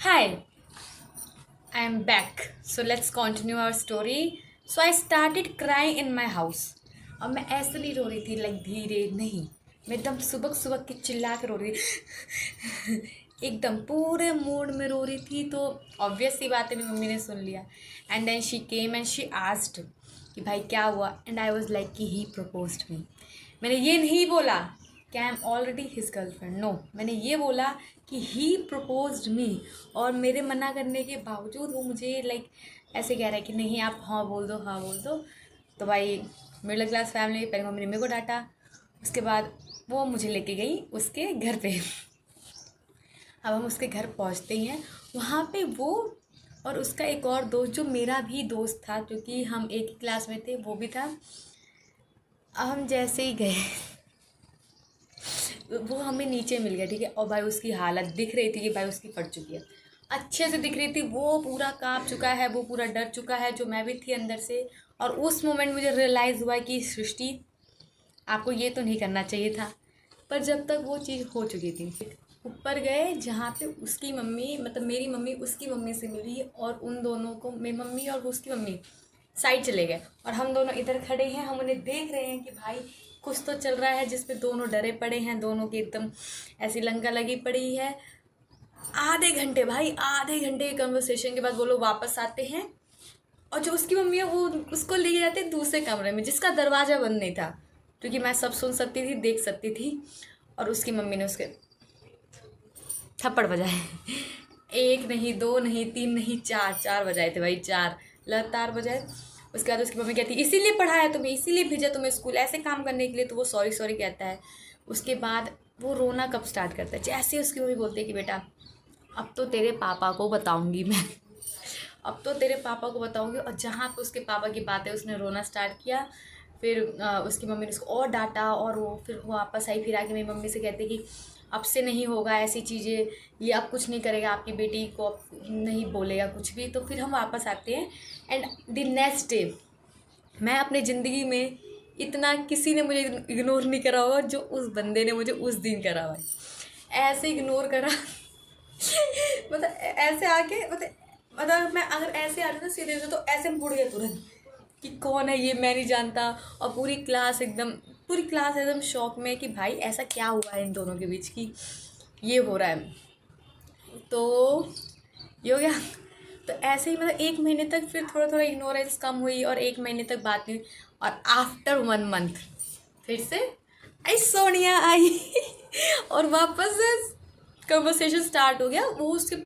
Hi, I am back. So let's continue our story. So I started crying in my house. अब मैं ऐसे नहीं रो रही थी लाइक धीरे नहीं, मैं एकदम सुबह सुबह के चिल्ला के रो रही थी एकदम पूरे मूड में रो रही थी। तो ऑब्वियस सी बात है, मेरी मम्मी ने सुन लिया। And then she came and she asked कि भाई क्या हुआ। एंड आई वाज लाइक कि ही प्रपोज्ड मी। मैंने ये नहीं बोला कि I am already his girlfriend, no, मैंने ये बोला कि ही प्रपोज्ड मी। और मेरे मना करने के बावजूद वो मुझे लाइक ऐसे कह रहा है कि नहीं आप हाँ बोल दो, हाँ बोल दो। तो भाई मिडिल क्लास फैमिली, पहले मम्मी ने मेरे को डांटा, उसके बाद वो मुझे लेके गई उसके घर पे। अब हम उसके घर पहुंचते ही हैं, वहाँ पे वो और उसका एक और दोस्त जो मेरा भी दोस्त था, क्योंकि हम एक ही क्लास में थे, वो भी था। अब हम जैसे ही गए वो हमें नीचे मिल गया, ठीक है। और भाई उसकी हालत दिख रही थी कि भाई उसकी फट चुकी है, अच्छे से दिख रही थी। वो पूरा कांप चुका है, वो पूरा डर चुका है, जो मैं भी थी अंदर से। और उस मोमेंट मुझे रियलाइज़ हुआ कि सृष्टि, आपको ये तो नहीं करना चाहिए था। पर जब तक वो चीज़ हो चुकी थी, ऊपर गए जहाँ पे उसकी मम्मी, मतलब मेरी मम्मी उसकी मम्मी से मिली, और उन दोनों को, मेरी मम्मी और उसकी मम्मी साइड चले गए, और हम दोनों इधर खड़े हैं। हम उन्हें देख रहे हैं कि भाई कुछ तो चल रहा है, जिसपे दोनों डरे पड़े हैं, दोनों की एकदम ऐसी लंका लगी पड़ी है। आधे घंटे, भाई आधे घंटे के कन्वर्सेशन के बाद वो लोग वापस आते हैं, और जो उसकी मम्मी है वो उसको ले जाते हैं दूसरे कमरे में, जिसका दरवाज़ा बंद नहीं था, क्योंकि मैं सब सुन सकती थी, देख सकती थी। और उसकी मम्मी ने उसके थप्पड़ बजाए एक नहीं, दो नहीं, तीन नहीं, चार चार बजाए थे भाई, चार लगातार बजाए। उसके बाद उसकी मम्मी कहती इसीलिए पढ़ाया तुम्हें, इसीलिए भेजा तुम्हें स्कूल ऐसे काम करने के लिए। तो वो सॉरी सॉरी कहता है। उसके बाद वो रोना कब स्टार्ट करता है, जैसे उसकी मम्मी बोलती है कि बेटा अब तो तेरे पापा को बताऊंगी मैं, अब तो तेरे पापा को बताऊंगी। और जहाँ पे उसके पापा की बात है, उसने रोना स्टार्ट किया। फिर उसकी मम्मी ने उसको और डांटा, और वो फिर वो वापस आई, फिर आके मेरी मम्मी से कहते कि अब से नहीं होगा ऐसी चीज़ें, ये अब कुछ नहीं करेगा, आपकी बेटी को अब नहीं बोलेगा कुछ भी। तो फिर हम वापस आते हैं। एंड द नेक्स्ट डे, मैं अपने ज़िंदगी में इतना किसी ने मुझे इग्नोर नहीं करा होगा जो उस बंदे ने मुझे उस दिन करा भाई। ऐसे इग्नोर करा मतलब ऐसे आके, मतलब मैं अगर ऐसे आ रही ना सीधे से, तो ऐसे मुड़ गया तुरंत कि कौन है ये, मैं नहीं जानता। और पूरी क्लास एकदम शॉक में कि भाई ऐसा क्या हुआ है इन दोनों के बीच की ये हो रहा है। तो ये हो गया। तो ऐसे ही मतलब एक महीने तक फिर थोड़ा थोड़ा इग्नोरेंस कम हुई, और एक महीने तक बात नहीं हुई। और आफ्टर 1 मंथ फिर से आई सोनिया आई और वापस कन्वर्सेशन स्टार्ट हो गया। वो उसके